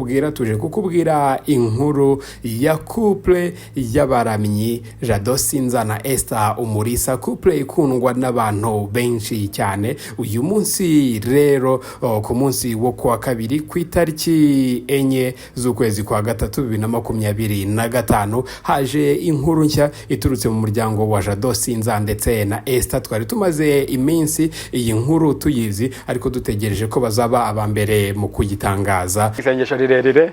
kukubwira inkuru ya couple y'abaramyi Jado Sinza na Esther Umulisa, couple ikundwa n'abantu benshi cyane. Uyu munsi rero ku munsi wo kuwa kabiri ku itariki 4 z'ukwezi kwa gatatu 2025 haje inkuru nshya iturutse mu muryango wa Jado Sinza ndetse na Esther. Twari tumaze iminsi iyi nkuru tuyizi, ariko dutegereje ko bazaba abambere mu kuyitangaza. Isengesho rirerire.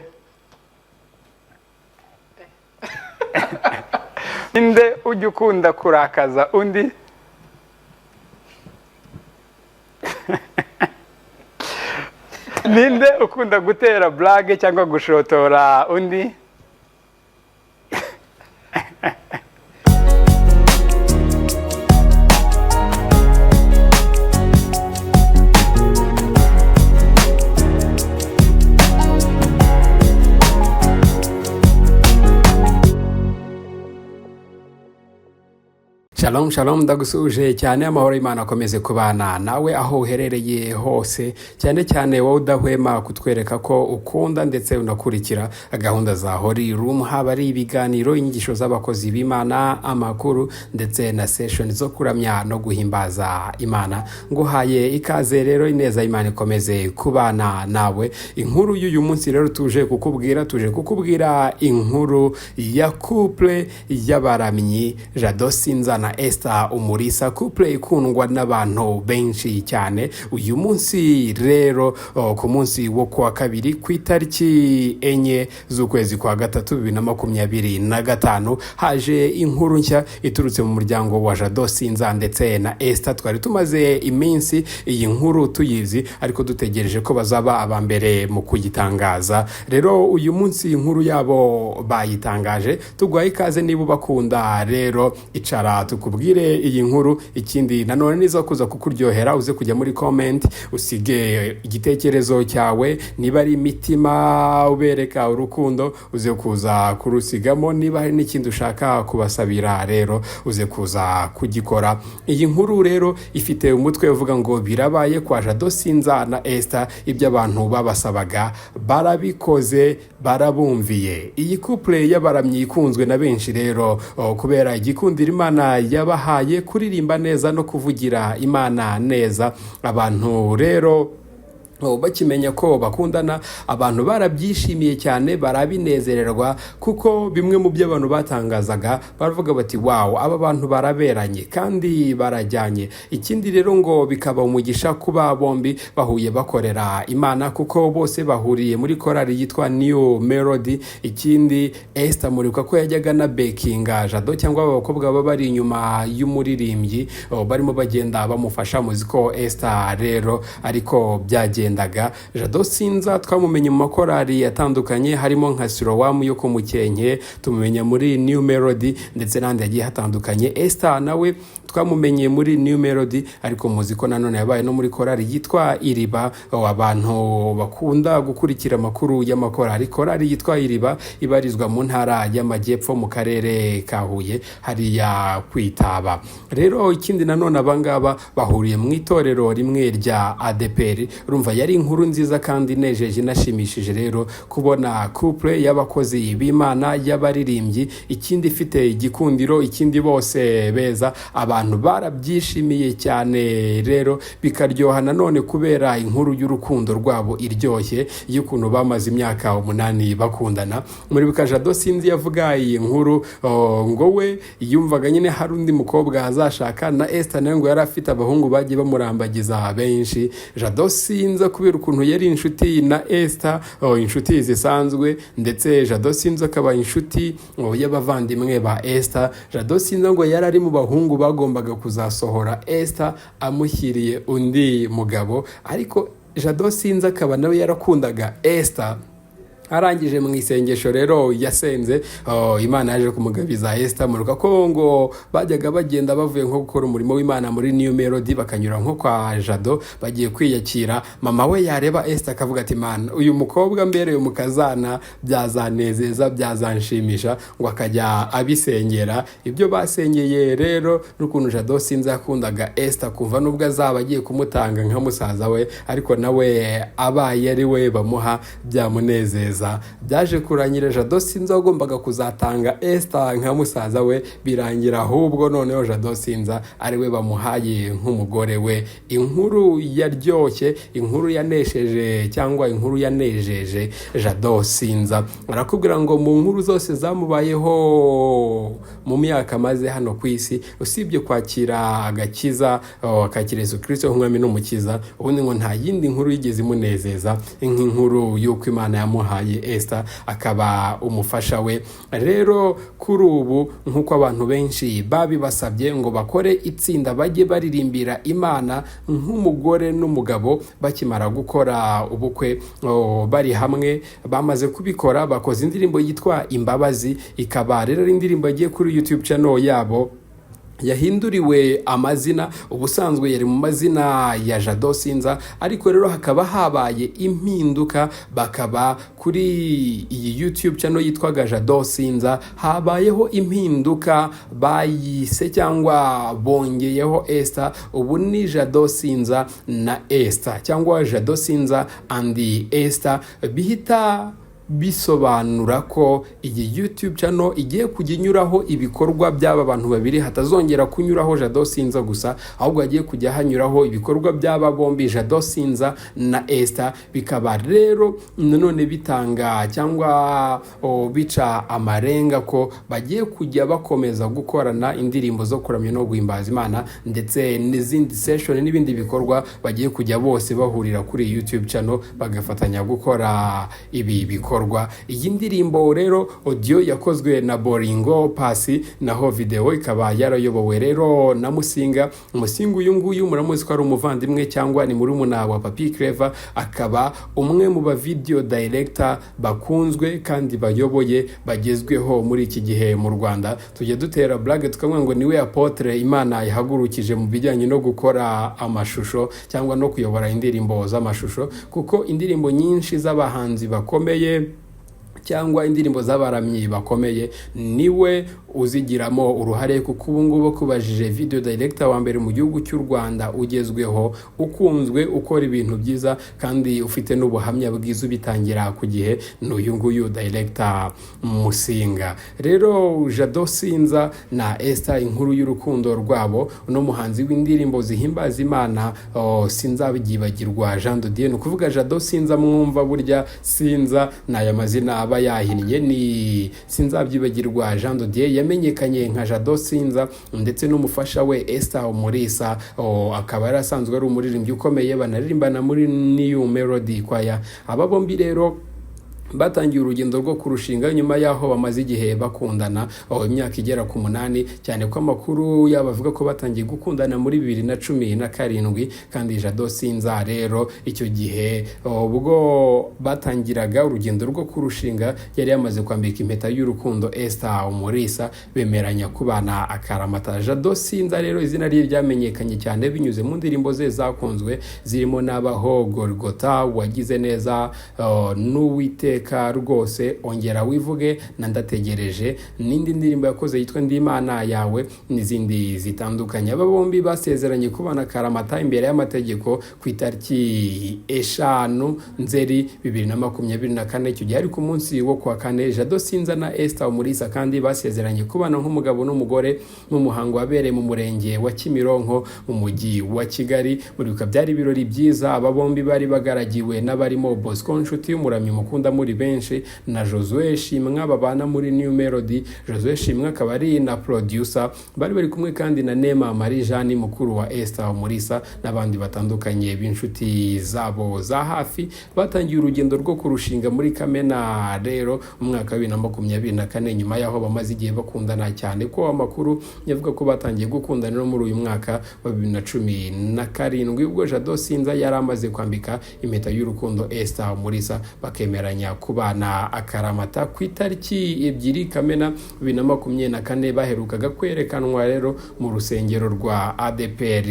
Ninde ujya ukunda kurakaza undi? Ninde ukunda gutera blague cyangwa gushotora undi? Shalom shalom, ndagusuje cyane. Amahoro y'Imana akomeze kubana nawe aho uherereye hose, cyane cyane wowe udahwema kutwereka ko ukunda ndetse unakurikira gahunda za Holy Room, haba ari ibiganiro, inyigisho z'abakozi b'Imana, amakuru ndetse na session zo kuramya no guhimbaza Imana. Nguhaye ikaze rero, ineza y'Imana ikomeze kubana nawe. Inkuru y'uyu munsi rero tuje kukubwira inkuru ya couple y'abaramyi Jado Sinza na Esther Umulisa, couple ikundwa n'abantu benshi cyane. Uyu munsi rero ku munsi wo kuwa kabiri ku itariki 4 z'ukwezi kwa gatatu 2025 haje inkuru nshya iturutse mu muryango wa Jado Sinza ndetse na Esther. Twari tumaze iminsi iyi nkuru tuyizi, ariko dutegereje ko bazaba abambere mu kuyitangaza. Rero uyu munsi inkuru yabo bayitangaje. Tugwaye ikaze niba bakunda rero icara tukubwire iyi nkuru. Ikindi nanone nizo kuza kukuryohera, uze kujya muri comment usige igitekerezo cyawe. Niba ari imitima ubereka urukundo, uze kuza kurusigamo. Niba hari n'ikindi ushaka kubasabira, rero uze kuza kugikora. Iyi nkuru rero ifite umutwe uvuga ngo birabaye kwa Jado Sinza na Esther, ibyo abantu babasabaga barabikoze, barabumviye. Iyi couple y'abaramyi ikunzwe na benshi rero kubera igikundira Imana yabahaye, kuririmba neza no kuvugira Imana neza. Abantu rero bakimenya ko bakundana, abantu barabyishimiye cyane, barabinezererwa, kuko bimwe mu byo abantu batangazaga baravuga bati wow, aba bantu baraberanye kandi barajyanye. Ikindi rero ngo bikaba umugisha kuba bombi bahuye bakorera Imana, kuko bose bahuriye muri korali yitwa New Melody. Ikindi Esther muribuka ko yajyaga na bakinga Jado, cyangwa abakobwa baba bari inyuma y'umuririmbyi barimo bagenda bamufasha muziko Esther rero ariko byagenda. Jado Sinza twamumenye mu makorali yatandukanye, harimo nka Silowamu yo ku Mukenke, tumumenya muri New Melody ndetse n'andi yagiye hatandukanye. Esther nawe twamumenye muri New Melody, ariko muziko nanone yabaye no muri korali yitwa Iriba. Abantu bakunda gukurikira amakuru y'amakorali, korali yitwa Iriba ibarizwa mu ntara y'Amajyepfo mu karere ka Huye hariya kwitaba. Rero ikindi nanone abangaba bahuriye mu itorero rimwe rya ADPR. Urumva yari inkuru nziza kandi nejeje inashimishije rero kubona couple y'abakozi b'Imana y'abaririmbyi, ikindi ifite igikundiro, ikindi bose beza. Abantu barabyishimiye cyane rero bikaryoha nanone kubera inkuru y'urukundo rwabo iryoshye y'ukuntu bamaze imyaka 8 bakundana. Muri bika Jado Sinza yavuga iyi nkuru ngo we yumvaga nyine hari undi mukobwa azashaka, na Esther nawe ngo yari afite abahungu bagiye bamurambagiza benshi. Jado Sinza kubera ukuntu yari inshuti na Esther, inshuti zisanzwe, ndetse Jado Sinza akaba inshuti y'abavandimwe ba Esther. Jado Sinza ngo yari ari mu bahungu bagombaga kuzasohora Esther amushyiriye undi mugabo, ariko Jado Sinza akaba nawe yarakundaga Esther. Arangije mu isengesho rero yasenze, Imana yaje kumugabiza Esther. Muruka ko ngo bajyaga bagenda bavuye nko gukora umurimo w'Imana muri New Melody, bakanyura nko kwa Jado bagiye kwiyakira. Mama we yareba Esther akavuga ati man, uyu mukobwa mbere uyu mukazana byazanezeza, byazanshimisha, ngo akajya abisengera. Ibyo basengeye rero n'ukuntu Jado Sinza yakundaga Esther, kumva nubwo azaba agiye kumutanga nka musaza we, ariko nawe abaye ari we bamuha byamunezeza. neza. Byaje kurangira Jado Sinza wagombaga kuzatanga Esther nka musaza we, birangira ahubwo noneho Jado Sinza ari we bamuhaye nk'umugore we. Inkuru yaryoshye, inkuru yanesheje cyangwa inkuru yanejeje Jado Sinza. Arakubwira ngo mu nkuru zose zamubayeho mu myaka maze hano ku isi, usibye kwakira agakiza, akakira Yesu Kristo nk'umwami n'umukiza, ubundi ngo nta yindi nkuru yigeze imunezeza nk'inkuru y'uko Imana yamuhaye Esther akaba umufasha we. Rero kuri ubu nk'uko abantu benshi babibasabye ngo bakore itsinda bajye baririmbira Imana nk'umugore n'umugabo bakimara gukora ubukwe, bari hamwe, bamaze kubikora, bakoze indirimbo yitwa Imbabazi. Ikaba rero indirimbo yagiye kuri YouTube channel yabo yahinduriwe amazina. Ubusanzwe yari mu mazina ya Jado Sinza, ariko rero hakaba habaye impinduka, bakaba kuri iyi YouTube channel yitwaga Jado Sinza habayeho impinduka, bayise cyangwa bongeyeho Esther. Ubu ni Jado Sinza na Esther cyangwa Jado Sinza and Esther, bihita bisobanura ko iyi YouTube channel igiye kujya inyuraho ibikorwa by'aba bantu babiri, hatazongera kunyuraho Jado Sinza gusa, ahubwo hagiye kujya hanyuraho ibikorwa by'aba bombi Jado Sinza na Esther. Bikaba rero nanone bitanga cyangwa bica amarenga ko bagiye kujya bakomeza gukorana indirimbo zo kuramya no guhimbaza Imana, ndetse n'izindi session n'ibindi bikorwa bagiye kujya bose bahurira kuri YouTube channel bagafatanya gukora ibi bikorwa. Iyi ndirimbo rero audio yakozwe na Boringo Pasi, naho video ikaba yarayobowe rero na Musinga. Uyu nguyu muramuzi ko ari umuvandimwe cyangwa ni murumuna wa Papi Clever, akaba umwe mu ba video director bakunzwe kandi bayoboye bagezweho muri iki gihe mu Rwanda. Tujye dutera blague tukamwe ngo niwe apotre Imana yahagurukije mu bijyanye no gukora amashusho cyangwa no kuyobora indirimbo z'amashusho, kuko indirimbo nyinshi z'abahanzi bakomeye cyangwa indirimbo z'abaramyi bakomeye niwe uzigiramo uruhare, kuko ubu ngubu kubajije video director wa mbere mu gihugu cy'u Rwanda ugezweho, ukunzwe, ukora ibintu byiza kandi ufite n'ubuhamya bwiza bitangira ku gihe, n'uyu nguyu director Musinga. Rero Jado Sinza na Esther, inkuru y'urukundo rwabo, no muhanzi w'indirimbo zihimbaza Imana sinzabigibagirwa Jean de Dieu, kuvuga Jado Sinza mwumva burya Sinza n'aya mazina aba yahinnye, ni sinzabyibagirwa Jean de Dieu yamenyekanye nka Jado Sinza, ndetse n'umufasha we Esther Umulisa, akaba yarasanzwe ari umuririmbyi ukomeye, banaririmbana muri New Melody Choir. Aba bombi rero batangiye urugendo rwo kurushinga nyuma yaho bamaze igihe bakundana, imyaka igera ku 8, cyane ko amakuru yabavuga ko batangiye gukundana muri 2017, kandi Jado Sinza rero icyo gihe ubwo batangiraga urugendo rwo kurushinga yari yamaze kwambika impeta y'urukundo Esther Umulisa, bemeranya kubana akaramata. Jado Sinza rero izina rye ryamenyekanye cyane binyuze mu ndirimbo ze zakunzwe zirimo Nabaho, Golgotha, Wagize Neza, N'Uwiteka rwose, Ongera Wivuge na Ndategereje, n'indi ndirimbo yakoze yitwa Ndi Imana Yawe, n'izindi zitandukanye. Aba bombi basezeranye kubana akaramata imbere y'amategeko ku itariki 5 Nzeri 2024. Icyo gihe ari ku munsi wo kwa kane. Jado Sinza na Esther Umulisa kandi basezeranye kubana nk'umugabo n'umugore mu muhango wabereye mu murenge wa Kimironko mu mujyi wa Kigali. Muri byari ibirori byiza. Aba bombi bari bagaragiwe n'abarimo Bosco Nshuti y'umuramyi mukunda muri benshi, na Josue Shimwa babana muri New Melody. Josue Shimwa akaba ari na producer, bari kumwe kandi na Nema Marie Jeanne mukuru wa Esther Umulisa, n'abandi batandukanye b'inshuti zabo za hafi. Batangiye urugendo rwo kurushinga muri Kamena rero umwaka wa 2024, nyuma yaho bamaze igihe bakundana cyane, ko amakuru yavuga ko batangiye gukundana no muri uyu mwaka wa 2017, ubwo Jado Sinza yari amaze kwambika impeta y'urukundo Esther Umulisa, bakemeranya kubana akaramata ku itariki 2 Kamena 2024. Baherukaga kwerekanwa rero mu rusengero rwa ADPR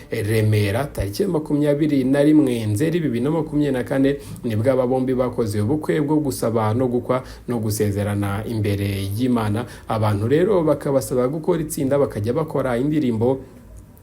Remera tariki 21 Nzeri 2024, nibwo aba bombi bakoze ubukwe bwo gusaba no gukwa no gusezerana imbere y'Imana. Abantu rero bakabasaba gukora itsinda bakajya bakora indirimbo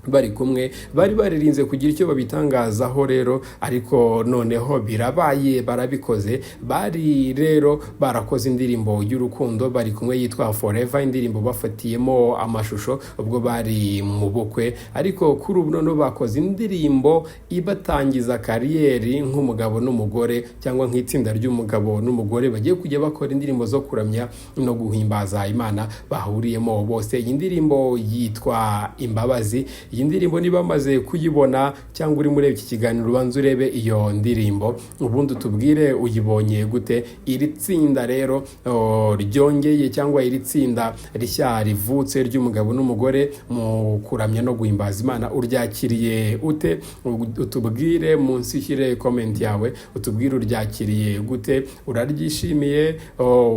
bari kumwe bari baririnze kugira icyo babitangazaho rero, ariko noneho birabaye barabikoze. Bari rero barakoze indirimbo y'urukundo bari kumwe yitwa Forever, indirimbo bafatiyemo amashusho ubwo bari mu bukwe, ariko kuri ubu noneho bakoze indirimbo ibatangiza kariyeri nk'umugabo n'umugore, cyangwa nk'itsinda ry'umugabo n'umugore bagiye kujya bakora indirimbo zo kuramya no guhimbaza Imana bahuriyemo bose. Iyi ndirimbo yitwa Imbabazi. Iyi ndirimbo niba bamaze kuyibona cyangwa uri muri iki kiganiro ubanza urebe iyo ndirimbo ubundi tubwire uyibonye gute. Iri tsinda rero ryongeye cyangwa iri tsinda rishya rivutse ry'umugabo n'umugore mu kuramya no guhimbaza Imana uryakiriye ute? Utubwire munsi, shyire comment yawe utubwire uryakiriye gute, uraryishimiye,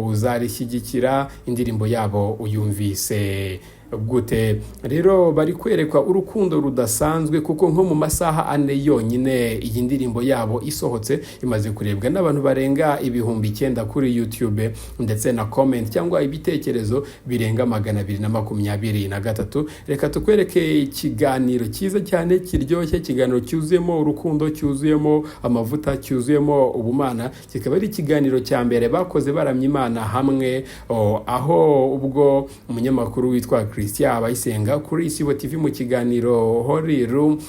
uzarishyigikira, indirimbo yabo uyumvise gute? Rero bari kwerekwa urukundo rudasanzwe kuko nko mu masaha 4 yonyine iyi ndirimbo yabo isohotse imaze kurebwa n'abantu barenga 9,000 kuri YouTube, ndetse na comment cyangwa ibitekerezo birenga 223. Reka tukwereke ikiganiro cyiza cyane kiryoshye, ikiganiro cyuzuyemo urukundo, cyuzuyemo amavuta, cyuzuyemo ubumana. Kikaba ari ikiganiro cya mbere bakoze baramya Imana hamwe, aho ubwo umunyamakuru witwa Christian Abayisenga kuri Isibo TV mu kiganiro Holy Room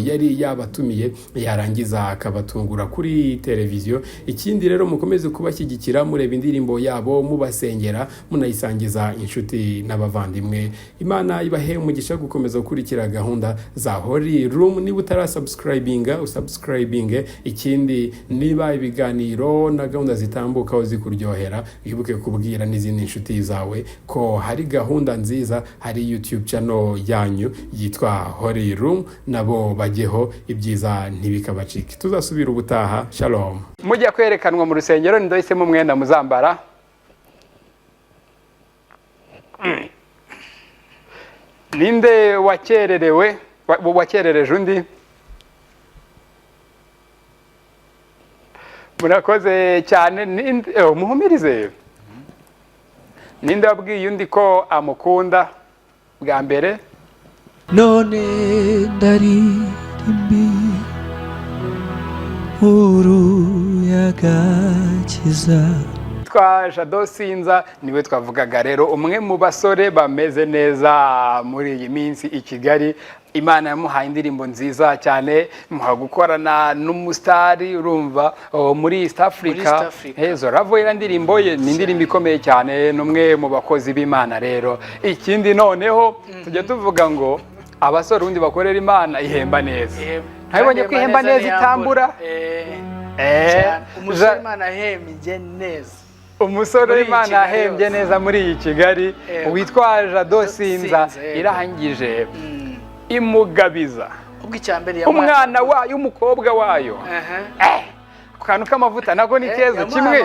yari yabatumiye, yarangiza akabatungura kuri televiziyo. Ikindi rero mukomeze kubashyigikira, mureba indirimbo yabo, mubasengera, munayisangiza inshuti n'abavandimwe. Imana ibahe umugisha gukomeza gukurikira gahunda za Holy Room. Niba utarasubscribinga usubscribinge. Ikindi niba ibiganiro na gahunda zitambuka zikuryohera, wibuke kubwira n'izindi inshuti zawe ko hari gahunda nziza, hari YouTube channel yanyu yitwa Holy Room, nabo bajyeho ibyiza ntibikabacike. Tuzasubira ubutaha. Shalom. Mujya kwerekanwa mu rusengero ndohisemo umwenda muzambara. Ninde wakererewe wakerereje undi? Murakoze cyane. Ninde muhumirize? Ninde wabwiye undi ko amukunda bwa mbere? None ndaririmbi uruyagakiza. Twa Jado Sinza niwe twavugaga rero, umwe mu basore bameze neza muri iyi minsi i Kigali. Imana yamuhaye indirimbo nziza cyane, muha gukorana n'umustari urumva muri East Africa. Hezo ravo ndirimbo ye ni indirimbo ikomeye cyane, numwe mu bakozi b'Imana rero. Ikindi noneho tujya tuvuga ngo abasore undi bakorera Imana ihemba neza. Ntabonye ko ihemba neza itambura. Umusore Imana ahembye neza. Umusore Imana ahembye neza muri iyi Kigali witwa Jado Sinza irahangije imugabiza umwana wayo, umukobwa wayo. Akantu k'amavuta nako ni keza kimwe,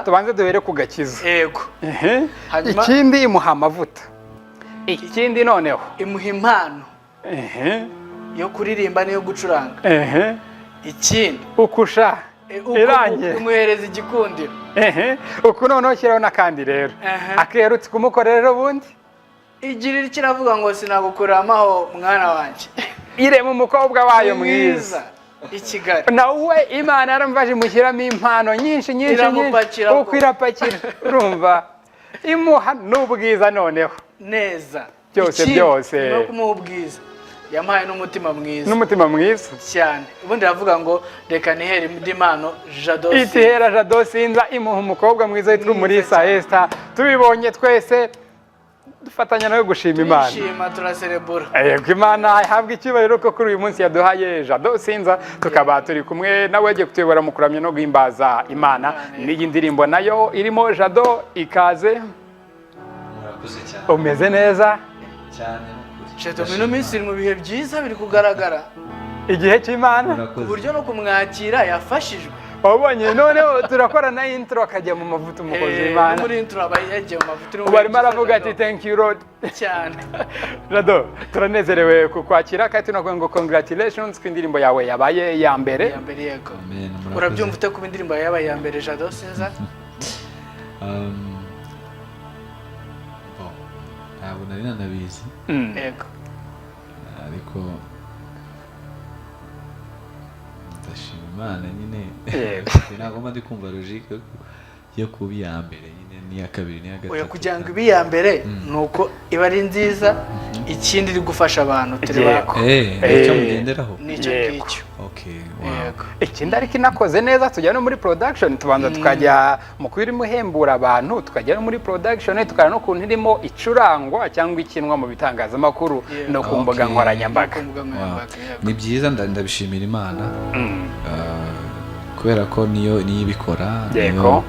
tubanze duhere ku gakiza. Yego. Ikindi imuha amavuta. Ikindi noneho imuha impano yo kuririmba n'iyo gucuranga. Ikindi ukusha irangiye umuhereza igikundiro. Uku noneho shyiraho n'akandi rero akerutse kumukorera ubundi. Igirira kiravuga ngo sinagukuramaho mwana wanje. Irema umukobwa wayo mwiza i Kigali. Nawe Imana yaramvaje mushyiramo impano nyinshi uko irapakira urumva, imuha n'ubwiza noneho neza byose no kumuha ubwiza. Yampaye n'umutima mwiza cyane. Ubundi ravuga ngo reka nihere indi mpano Jado Sinza. Itihera Jado Sinza imuha umukobwa mwiza witwa Umulisa Esther. Tubibonye twese dufatanya nawe gushima Imana. Turishima, turaserebura. Yego, Imana ihabwa icyubahiro ko kuri uyu munsi yaduhaye Jado Sinza, tukaba turi kumwe nawe agiye kutuyobora mu kuramya no guhimbaza Imana. N'iyi ndirimbo nayo irimo Jado. Ikaze. Murakoze cyane. Umeze neza Cyane. Sheto mino minsi mu bihe byiza biri kugaragara. Igihe cy'Imana ku buryo no kumwakira yafashijwe. Wabonye noneho turakora na intro akajya mu mavuta umukozi w'Imana. Muri intro abayagiye mu mavuta. Barimo aravuga ati thank you Lord cyane. Jado, turanezerewe kukwakira kandi tunakuvuga ngo congratulations ku indirimbo yawe yabaye ya mbere. Yego. Urabyumva ute ku indirimbo yabaye ya mbere Jado Sinza? Ntabwo nari nanabizi. Yego. ariko ndashima Imana nyine ntabwo ndi kumva logique yo kuba iya mbere nyine n'iya kabiri n'iya gatatu. Oya kugira ngo ibe iya mbere nuko iba ari nziza, ikindi iri gufasha abantu tureba icyo mugenderaho nicyo ngicyo. Okay, wow. Ikindi ariko inakoze neza tujya no muri production, tubanza tukajya mu kwirimo hembura abantu, tukajya no muri production tukara no kuntu irimo icurangwa cyangwa ikinwa mu bitangazamakuru no ku mbuga nkoranyambaga. Ni byiza, ndabishimira Imana kubera ko niyo ibikora, niyo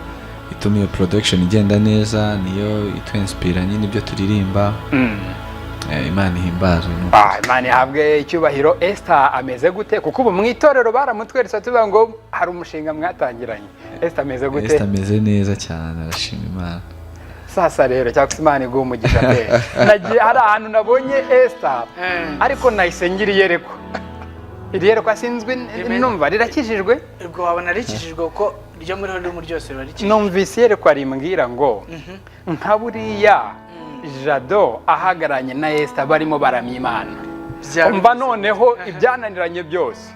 ituma iyo production igenda neza, niyo itwinspira nyine ibyo turirimba. Imana ihimbazwe. Imana ihabwe icyubahiro. Esther ameze gute? Kuko ubu mu itorero baramutweretse tuvuga ngo hari umushinga mwatangiranye. Esther ameze gute? Esther ameze neza cyane, arashima Imana. Sasa rero cyangwa Imana iguha umugisha pe. Nagiye hari ahantu nabonye Esther ariko nahise ngira iyerekwa. Iri yerekwa sinzwe numva rirakijijwe. Ubwo wabona rikijijwe ko ryo muri hano ryose barikijijwe. Numvise iyerekwa rimbwira ngo nka buriya Jado ahagaranye na Esther barimo baramya Imana. Umva noneho ibyananiranye byose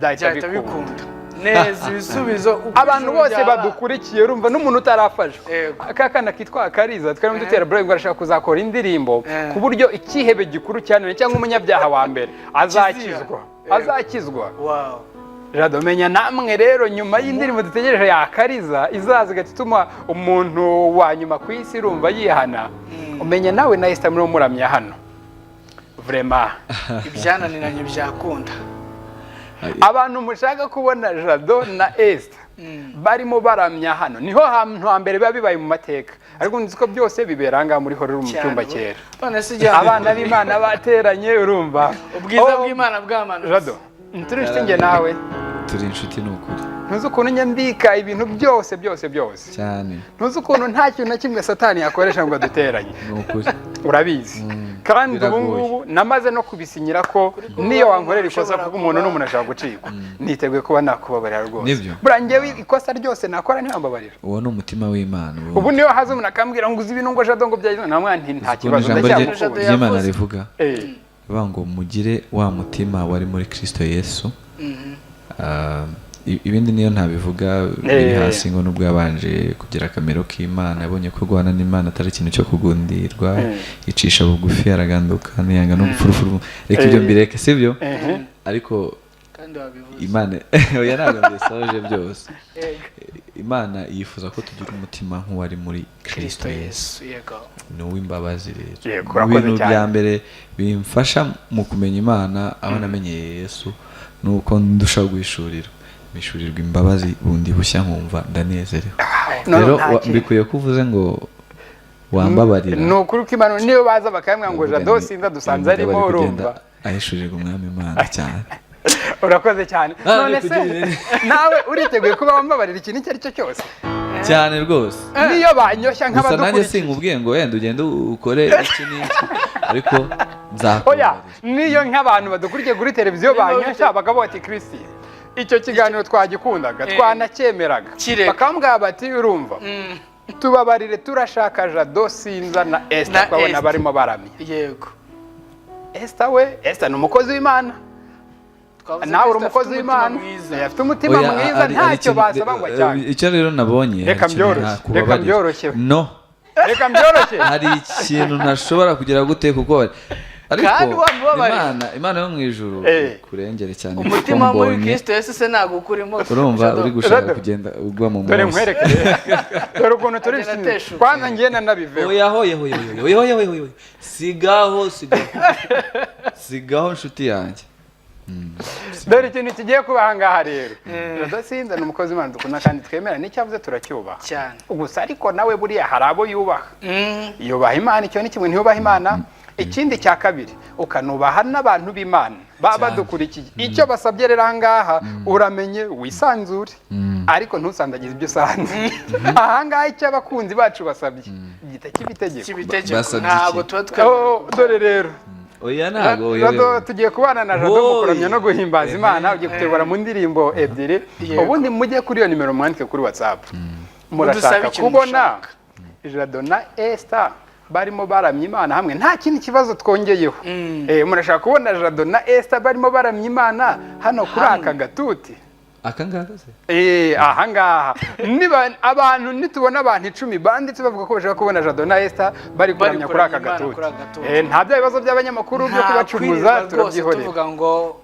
byahita bikunda neza ibisubizo. Abantu bose badukurikiye urumva n'umuntu utarafashwe akakana kitwa Akariza twarimo dutera Brian ngo arashaka kuzakora indirimbo ku buryo ikihebe gikuru cyane cyangwa umunyabyaha wa mbere azakizwa. Wow. Jado menya namwe rero nyuma y'indirimbo dutegereje ya Akariza izaza igatuma umuntu wa nyuma ku isi urumva yihana, umenya nawe na Esther muri muramya hano vraiment ibyananiranye byakunda. Abantu mushaka kubona Jado na Esther barimo baramya hano niho hantu hambere biba bibaye mu mateka, ariko nzi ko byose biberanga muri horero mu cyumba cyera. Abana b'Imana bateranye urumva ubwiza bw'Imana bw'Imana. Jado turi inshuti nawe, turi inshuti n'ukuri. Ntuzi ukuntu nyambika ibintu byose cyane. Ntuzi ukuntu nta kintu na kimwe Satani yakoresha ngo aduteranye. N'ukuri. Urabizi. Kandi ubu ngubu namaze no kubisinyira ko niyo wankorera ikosa kuko umuntu n'umuntu ashaka gucikwa, niteguye kuba nakubabarira rwose. Burangiye ikosa ryose nakora ntibambabarira. Uwo ni umutima w'Imana. Ubu niyo haza umuntu akambwira ngo uzi ibintu ngo Jado ngo byagize na mwana nta kibazo ndacyakunda. Imana rivuga ngo mugire wa mutima wari muri Kristo Yesu. Ibindi niyo ntabivuga biri hasi ngo nubwo yabanje kugira akamero k'Imana, yabonye ko guhana n'Imana atari ikintu cyo kugundirwa, icisha bugufi araganduka ntiyanga no gupfurufuru. Reka ibyo mbireke sibyo, ariko Imana oya ntabwo mbisoje byose. Imana yifuza ko tugira umutima nk'uwari muri Kristo Yesu. Ni uw'imbabazi rero. Ibintu bya mbere bimfasha mu kumenya Imana aho namenyeye Yesu nuko ndushaho guhishurirwa imbabazi bundi bushya nkumva ndanezerewe. Rero mbikuye kuvuze ngo wambabarira. No kuri ko Imana niyo baza bakambwa ngo Jado sinza dusanze arimo urumva ahishurirwa umwami Imana cyane. Urakoze cyane. None se nawe uriteguye kuba wambabarira ikintu icyo ari cyo cyose? Cyane rwose. Niyo banyosha nk'abadukurikiye. Nanjye sinkubwiye ngo wenda ugende ukore iki n'iki, ariko nzakubabarira. Niyo nk'abantu badukurikiye kuri televiziyo banyosha bakabota Kristo, icyo kiganiro twagikundaga twanacyemeraga bakambwira bati urumva tubabarire turashaka Jado sinza na Esther twabona barimo baramye. Yego. Esther ni umukozi w'Imana, nawe uri umukozi w'Imana, afite umutima mwiza ntacyo basaba ngo cyane. Icyo rero nabonye reka byoroshye no reka byoroshye hari ikintu ntashobora kugira gute kuko ariko Imana yo mu ijuru kurengere cyane. Umutima muri Kristo Yesu se ntago ukurimo. Urumva uri gushaka kugenda ugwa mu dore nkwerekere dore ukuntu turi kwanza ngenda nabiveho. Oya sigaho nshuti yanjye. Dore ikintu kigiye kuba ahangaha rero. Jado sinza ni umukozi w'Imana dukunda kandi twemera n'icyavuze turacyubaha cyane. Gusa ariko nawe buriya hari abo yubaha. Yubaha Imana, icyo ni kimwe ntiyubaha Imana. Ikindi cya kabiri ukanubaha n'abantu b'Imana badukurikiye. Icyo basabye rero ahangaha uramenye wisanzure, ariko ntusandagize ibyo usanze. Ahangaha icyo abakunzi bacu basabye gita kibitegeko ntabwo tuba twebwe. Dore rero oya ntago tugiye kubana na Jado mu kuramya no guhimbaza Imana. Ugiye kutebora mu ndirimbo ebyiri, ubundi mujye kuri iyo nimero mwandike kuri WhatsApp. Murashaka kubona Jado na Esther barimo baramya Imana hamwe nta kindi kibazo twongeyeho. Murashaka kubona Jado na Esther barimo baramya Imana hano kuri aka gatuti akangaka se ahangaha niba abantu nitubona abantu 10 banditse bavuga ko bashaka kubona Jado na Esther bari kuramya kuri aka gatuti nta bya bibazo by'abanyamakuru byo kubacumuza turabyihorera tuvuga ngo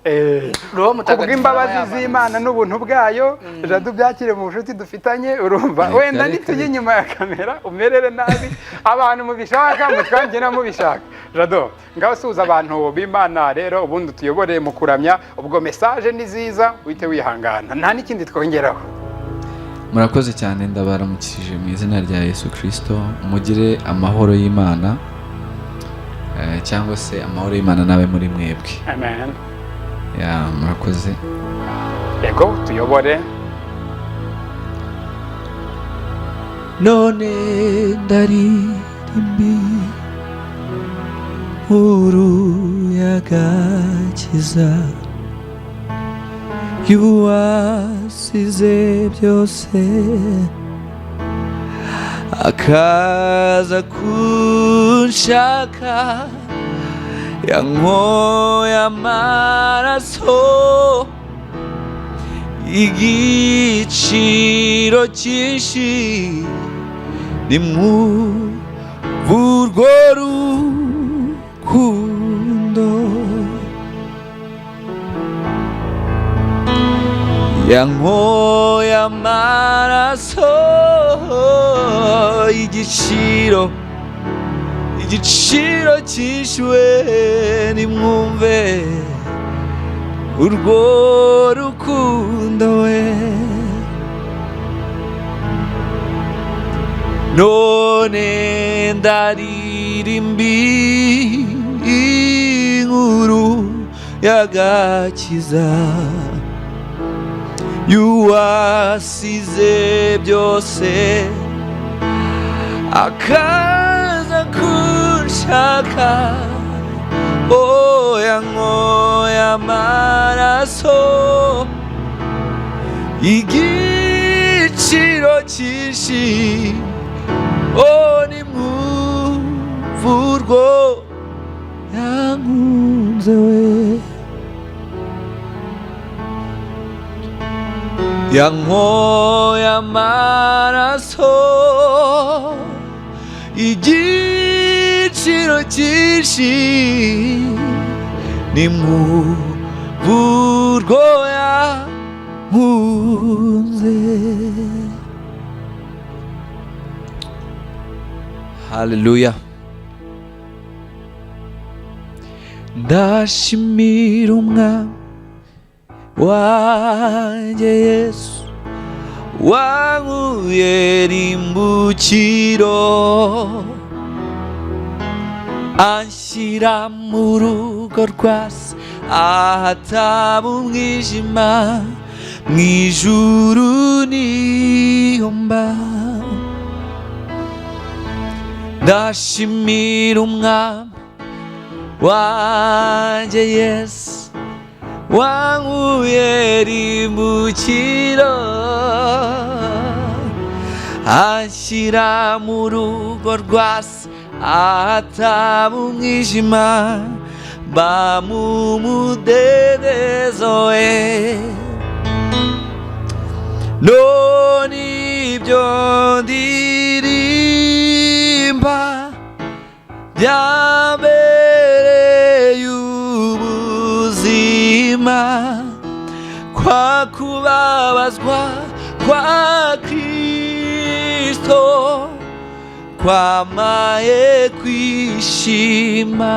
roho mutagatifu imbabazi z'Imana n'ubuntu bwayo Jado byakire mu bushuti dufitanye urumva wenda nitujye inyuma ya kamera umerere nabi abantu mubishaka mutwangena mubishaka Jado ngaho suza abantu b'Imana rero ubundi tuyobore mu kuramya ubwo message ni ziza wite wihangana nta n'ikindi twongeraho. Murakoze cyane ndabaramukije mu izina rya Yesu Kristo mugire amahoro y'Imana cyangwa se amahoro y'Imana nabe muri mwebwe. Amen. Murakoze. Yego tuyobore. None ndaririmbi uruyagakiza yuwasize byose akaza kunshaka yankoye amaraso igiciro cyinshi ni urwo rukundo yankoye amaraso igiciro cyinshi we nimwumve urwo rukundo we none ndaririmbi inkuru y'agakiza yuwasize byose akaza kunshaka yankoye amaraso igiciro cyinshi nimwumve urwo yankunze we yankoye amaraso igiciro cyinshi nimwumve urwo yankunze. Haleluya. Ndashimira umwami wanjye Yesu wankuye rimbukiro anshyira mu rugo rwa se ahataba umwijima mu ijuru niho mba. Ndashimira umwami wanjye Yesu wankuye rimbukiro anshyira mu rugo rwa se ahataba umwijima mba mu mudendezo we. None ibyo ndirimba byambereye ubuzima kwa kubabazwa kwa Kristo kwamaye kwishima.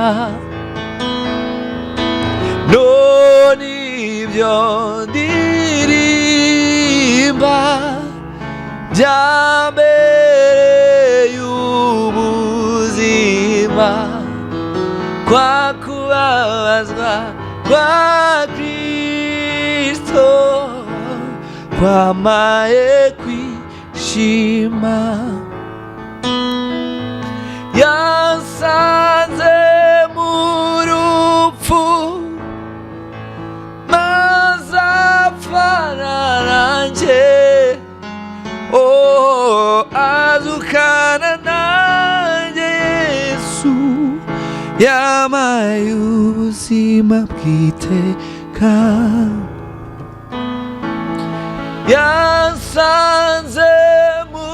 None ibyo ndirimba byambereye ubuzima kwa kubabazwa kwa Kristo kwamaye kwishima. Yansanze mu rupfu maze apfana nanjye azukana nanjye yampaye ubuzima bw'iteka, yansanze mu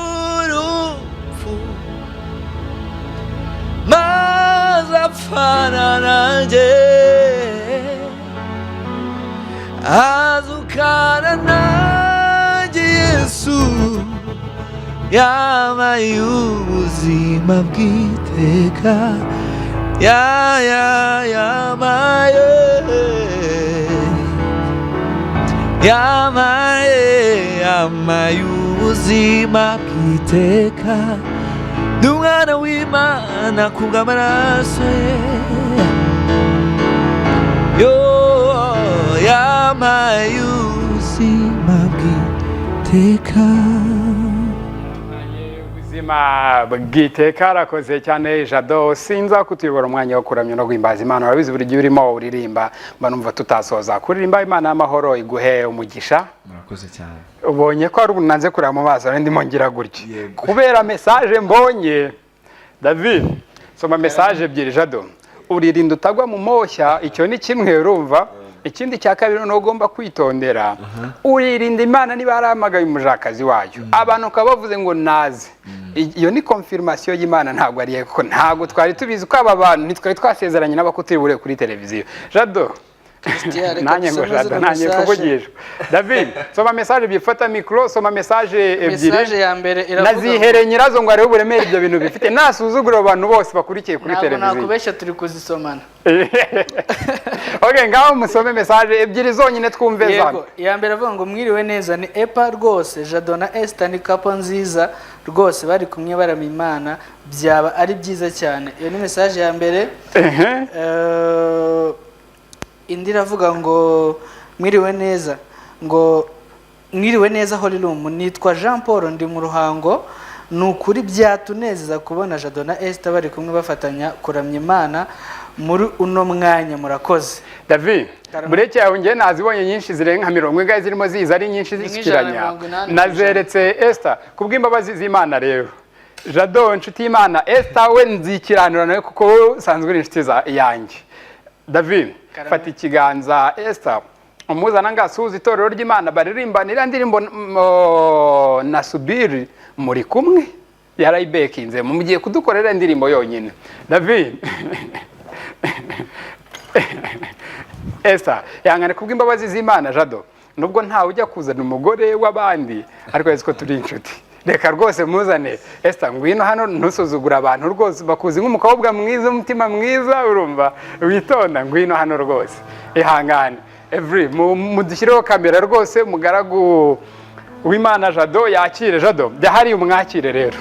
rupfu maze apfana nanjye, azukana nanjye. Yesu yampaye ubuzima bw'iteka, yampaye ubuzima bw'iteka, ndi umwana w'Imana kubw'amaraso ye, yampaye ubuzima bw'iteka. ubuzima bw'iteka. Arakoze cyane Jado. Sinza kutuyobora umwanya wo kuramya no guhimbaza Imana. Urabizi buri gihe urimo uririmba mba numva tutasoza kuririmba. Imana y'amahoro iguhe umugisha. Murakoze cyane. Ubonye ko ari ubunanze kureba mu maso ndimo ngira gutya kubera message mbonye. David, soma message ebyiri Jado. Uririnda utagwa mu moshya, icyo ni kimwe urumva. Ikindi cya kabiri no ugomba kwitondera, uririnda Imana niba yaramagaye umujakazi wayo, abantu kabavuze ngo naze. Iyo ni confirmation y'Imana, ntabwo ari ko ntabwo twari tubizi ko aba bantu nitwari twasezeranye n'abakutiri bure kuri televiziyo. Jado, nanye ngo Jado, nanye kuvugisha. David, soma message byifata micro, soma message ebyiri. Message ya mbere iravuga nazihere nyirazo ngo ari uburemere ibyo bintu bifite, nasuzugura abantu bose bakurikiye kuri televiziyo. Nakubeshya turi kuzisomana. Okay, ngaho musome message ebyiri zonyine twumve zane. Yego, ya mbere avuga ngo mwiriwe neza, ni Epa rwose, Jado na Esther ni couple nziza rwose, bari kumwe barama Imana, byaba ari byiza cyane. Iyo ni message ya mbere. Indi iravuga ngo mwiriwe neza, ngo mwiriwe neza Holy Room, nitwa Jean Paul, ndi mu Ruhango. Nukuri byatunezeza kubona Jado na Esther bari kumwe bafatanya kuramya Imana muri uno mwanya. Murakoze. David, bureke yawe ngiye nazibonye nyinshi zirenga 40 zirimo ziza ari nyinshi zisukiranya. Nazeretse Esther kubw'imbabazi z'Imana. Rero Jado inshuti y'Imana, Esther we nzikiranura nawe kuko sanzwe uri inshuti yanjye. David, fata ikiganza Esther umuzana ngasuza itorero ry'Imana baririmbanira ndirimbo nasubiri muri kumwe yarayibekinze mugiye kudukorera indirimbo yonyine. David Esther yangane kubw'imbabazi z'Imana. Jado nubwo ntawe ujya kuzana umugore w'abandi ariko yezi ko turi inshuti, reka rwose muzane Esther ngwino hano, ntusuzugura abantu rwose, bakuzi nk'umukobwa mwiza, umutima mwiza, urumva witonda, ngwino hano rwose ihangane. Every mudushireho kamera rwose, mugaragu w'Imana Jado yakire. Jado byahari umwakire rero,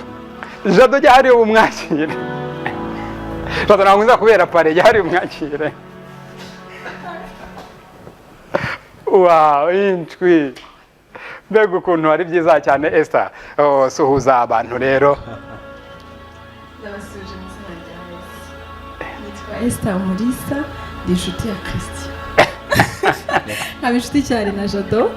Jado byahari umwakire. Jado nangwiza kubera pare byahari umwakire. Wow, inchwi. Mbega ukuntu ari byiza cyane Esther. Suhuza abantu rero. Ndabasuje mu izina rya Yesu. Nitwa Esther Mulisa, ndi inshuti ya Christian. Nkaba inshuti cyane na Jado,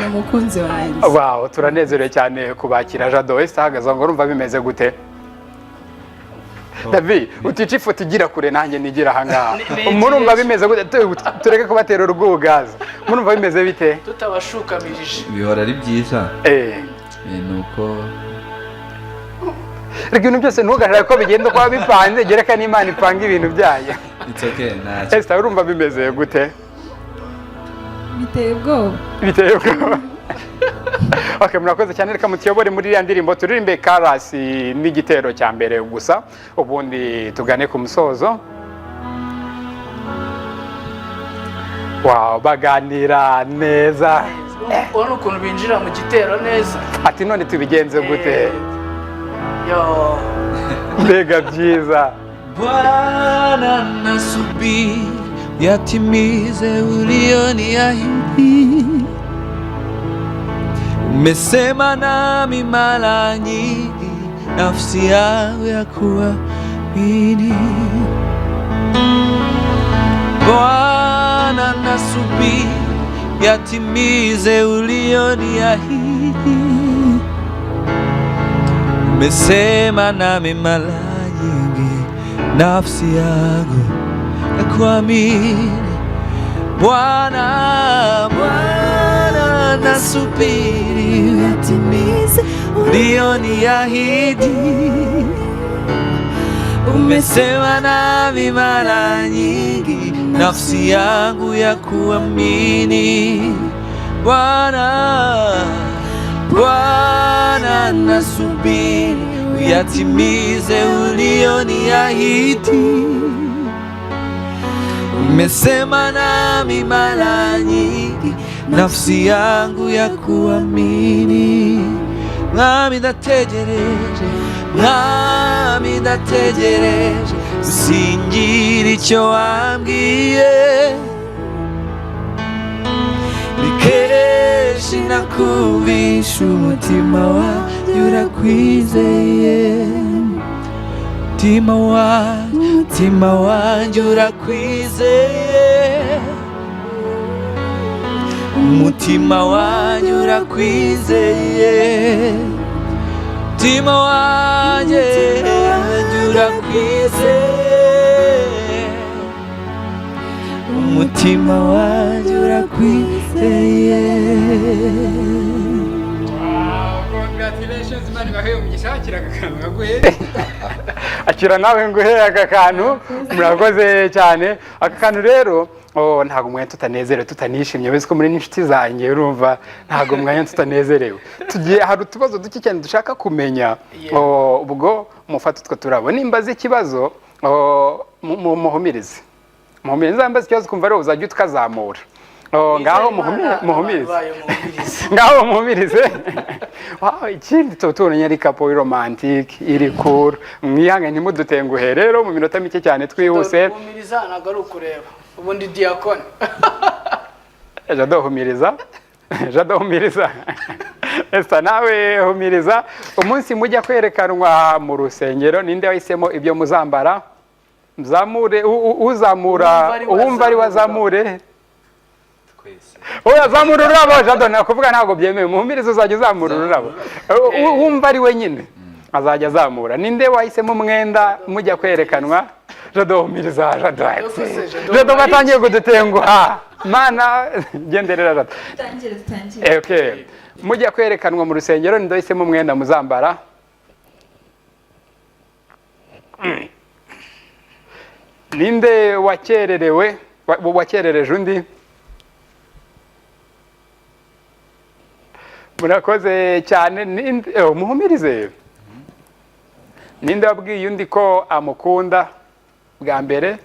ni umukunzi wanjye. Wow, turanezerewe cyane kubakira Jado. Esther hagaze ngo urumva bimeze gute? David, utici ifoto igira kure nanjye nigira ahangaha. Murumva bimeze gute? Tureke kubatera urwugaza. Murumva bimeze bite? Tutabashukamirije. Bihora ari byiza. Nuko ibintu byose ntugaragara ko bigenda kwa bipanze, gereka n'Imana ipanga ibintu byayo. It's okay, ntacyo. Esther urumva bimeze gute? Biteye ubwoba. Biteye ubwoba. Okay, murakoze cyane, reka mutiyobore muri ya ndirimbo turirimbe karasi n'igitero cya mbere gusa, ubundi tugane ku musozo. Wow, baganira neza. Ubona ukuntu binjira mu gitero neza. Ati none tubigenze gute? Yo. Mbega byiza. Bwana nasubiri yatimize ulioniahidi. Umesema nami mara nyingi, nafsi yangu ya kuamini. Bwana nasubiri yatimize ulioniahidi. Umesema nami mara nyingi, nafsi yangu ya kuamini. Bwana, Bwana, nasubiri uyatimize ulioniahidi. Umesema nami mara nyingi, nafsi yangu ya kuamini. Bwana, Bwana, nasubiri uyatimize ulioniahidi. Umesema nami mara nyingi, nafsi yangu ya kuamini. Nami ndategereje, nami ndategereje, usingira icyo wambwiye. Ni kenshi nakumvisha umutima wanjye urakwizeye. Mutima wanjye urakwizeye. Umutima wanjye urakwizeye. Mutima wanjye urakwizeye. Umutima wanjye urakwizeye. Congratulations, Imana ibahe umugisha. Akira akantu ngaguhe. Akira nawe nguhe aka kantu. Murakoze cyane. Aka kantu rero ntago mwanya tutanezerewe tutanishimye, wese ko muri n'inshuti zanjye urumva ntago mwanya tutanezerewe. Tugiye hari utubazo duke cyane dushaka kumenya. Ubwo mufata utwo turabo nimbaza ikibazo muhumirize. Muhumirize ambaza ikibazo kumva rero uzajya tukazamura. Ngaho muhumirize. Ngaho muhumirize. Ikindi tubonye ari kapo romantique iri cool. Mwihange ntimudutenguhe rero mu minota mike cyane twihuse. Muhumiriza ntago ari ukureba. Ubundi diakoni. Jado humiriza. Jado humiriza. Esta nawe humiriza. Umunsi mujya kwerekanwa mu rusengero ninde wahisemo ibyo muzambara? Mzamure uzamura uwumva ari wazamure. Oya zamura ururabo Jado nakuvuga ntago byemewe. Muhumiriza uzajya uzamura ururabo. Uwumva ari wenyine azajya azamura. Ninde wahisemo umwenda mujya kwerekanwa? Jado humiriza. Jado batangiye kudutenguha. Mana genderera Jado. Tangire. Okay. Mujya kwerekanwa mu rusengero ninde wahisemo umwenda muzambara? Ninde wakererewe wakerereje undi? Murakoze cyane. Muhumirize. Ninde wabwiye undi ko amukunda bwa mbere?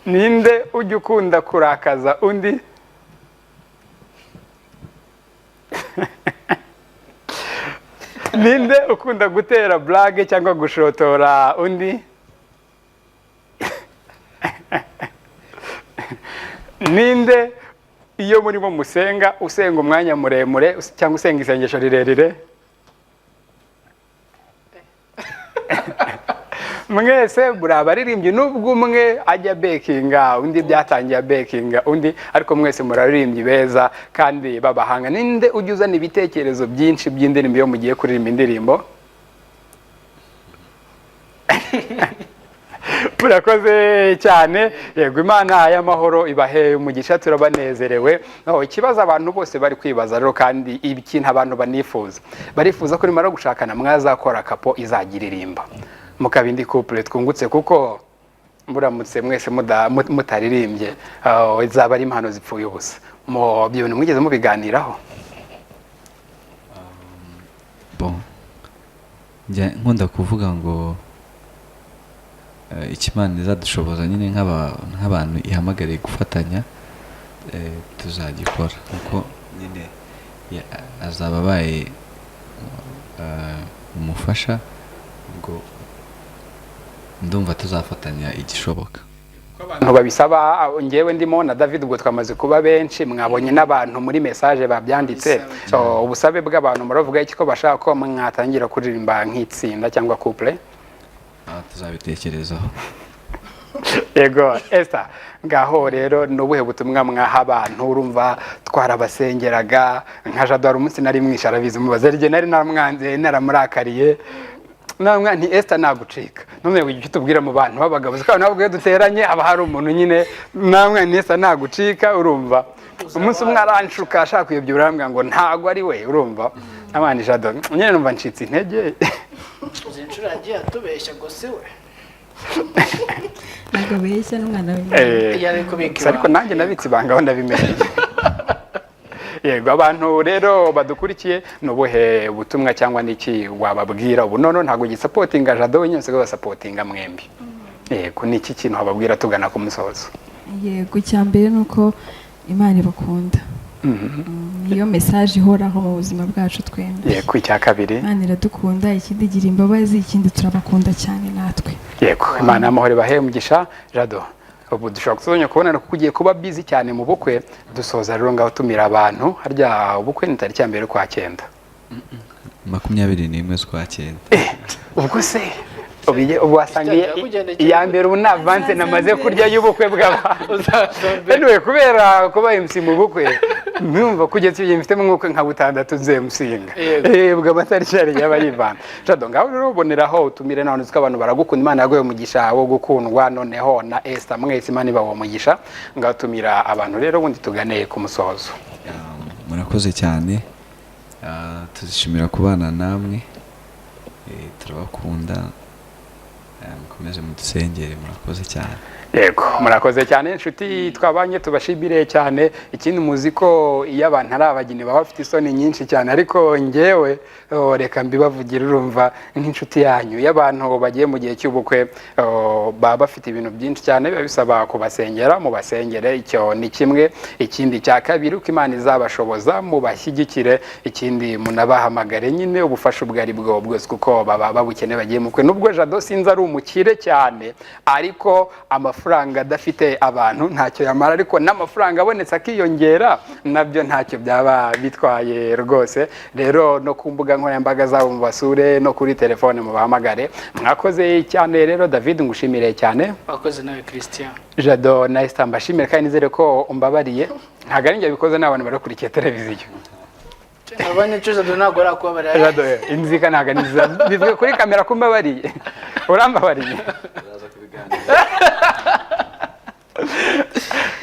Ninde ujya ukunda kurakaza undi? Ninde ukunda gutera blague cyangwa gushotora undi? Ninde iyo murimo musenga usenga umwanya muremure cyangwa usenga isengesho rirerire? Mwese burabaririmbye nubwo umwe ajya bekinga undi byatangiye bekinga undi ariko mwese muraririmbye beza kandi babahanga. Ninde ujya uzana ibitekerezo byinshi by'indirimbo yo mugiye kuririmba indirimbo? Murakoze cyane. Yego Imana y'amahoro ibahe umugisha turabanezerewe. Ikibazo abantu bose bari kwibaza rero kandi ikintu abantu banifuza. Barifuza ko nimara gushakana mwazakora kapo izagiririmba. Mukabindi couple twungutse kuko muramutse mwese mutaririmbye izaba ari impano zipfuye ubusa. Mu bintu mwigeze mubiganiraho? Bon. Nkunda kuvuga ngo ikimana izadushoboza nyine nk'abantu ihamagariye gufatanya tuzagikora kuko nyine azaba abaye umufasha ubwo ndumva tuzafatanya igishoboka. Abantu babisaba ngewe ndimo na David ubwo twamaze kuba benshi mwabonye n'abantu muri message babyanditse. Ubusabe bw'abantu muravuga iki ko bashaka ko mwatangira kuririmba nk'itsinda cyangwa couple? Tuzabitekerezaho. yego Esther ngaho rero nubuhe butumwa mwaha abantu urumva twarabasengeraga nka Jado hari umunsi nari mwisha arabizi mubaze rye nari naramwanze naramurakariye namwe nti Esther nagucika none icyo tubwira mu bantu babagabo zikaba nabwo duteranye aba hari umuntu nyine namwe nti Esther nagucika urumva umunsi umwe aranshuka ashaka kuyobyura arambwira ngo ntago ari we urumva abandi Jado nyine numva ncitse intege uzinshura yagiye atubeshya ngo si we ntabwo beshya n'umwana w'imana ariko nanjye nabitse ibanga aho ndabimenye yego abantu rero badukurikiye nubuhe butumwa cyangwa niki wababwira ubu none ntago gisapotinga Jado wenyine se basapotinga mwembi yego niki kintu hababwira tugana ku musozo yego cyambere nuko Imana ibakunda niyo message ihoraho mu buzima bwacu twembi yego icya kabiri Imana iradukunda ikindi gira imbabazi ikindi turabakunda cyane natwe yego Imana amahoro bahe umugisha Jado ubu dushobora kuzonya kubona ko kugiye kuba busy cyane mu bukwe dusoza rero ngaho tumira abantu harya ubukwe ni tariki ya mbere kwa 9 21 z'ukwa 9 ubwo se ubu wasangiye iya mbere ubu navanse namaze kurya y'ubukwe bw'abantu anyway kubera kuba MC mu bukwe numva kugeza igihe mfite mu mwuka nka 6 nzemusinga bwa amatariki yari y'abayivana Jado ngaho rero uboneraho utumire none ziko abantu baragukunda Imana yagoye umugisha wo gukundwa noneho na Esther mwese Imana ibawo umugisha ngaho tumira abantu rero ubundi tuganeye ku musozo murakoze cyane tuzishimira kubana namwe turabakunda mukomeze mudusengere murakoze cyane yego murakoze cyane inshuti twabanye tubashimire cyane ikindi muzi ko iyo abantu ari abageni baba bafite isoni nyinshi cyane ariko ngewe reka mbibavugira urumva nk'inshuti yanyu y'abantu bagiye mu gihe cy'ubukwe baba bafite ibintu byinshi cyane biba bisaba kubasengera mu basengere icyo ni kimwe ikindi cya kabiri uko Imana izabashoboza mu bashyigikire ikindi munabahamagare nyine ubufasha ubwo ari bwo bwose kuko baba babukene bagiye mu bukwe nubwo Jado sinzi ari umukire cyane ariko amafaranga adafite abantu ntacyo yamara ariko n'amafaranga abonetse akiyongera nabyo ntacyo byaba bitwaye rwose rero no ku mbuga nkoranyambaga zabo mu basure no kuri telefone mu bahamagare mwakoze cyane rero David ngushimire cyane wakoze nawe Christian Jado na Esther mbashimire kandi nizere ko umbabariye ntago ari njye bikoze n'abantu barakurikiye televiziyo abanye cyo ntabwo arakubabarira Jado inzika ntago niza bivuye kuri kamera kumbabariye urambabariye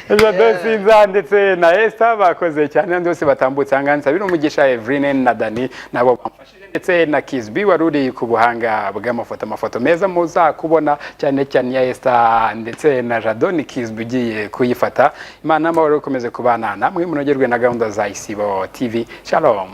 Jado Sinza ndetse na Esther bakoze cyane ndose batambutse hanganza bino umugisha Evrine na Dani nabo bamfashije ndetse na Kizbi waruri ku buhanga bw'amafoto meza muza kubona cyane cyane ya Esther ndetse na Jado ni Kizbi ugiye kuyifata Imana amahoro ikomeze kubana namwe munogerwe na gahunda za Isibo TV Shalom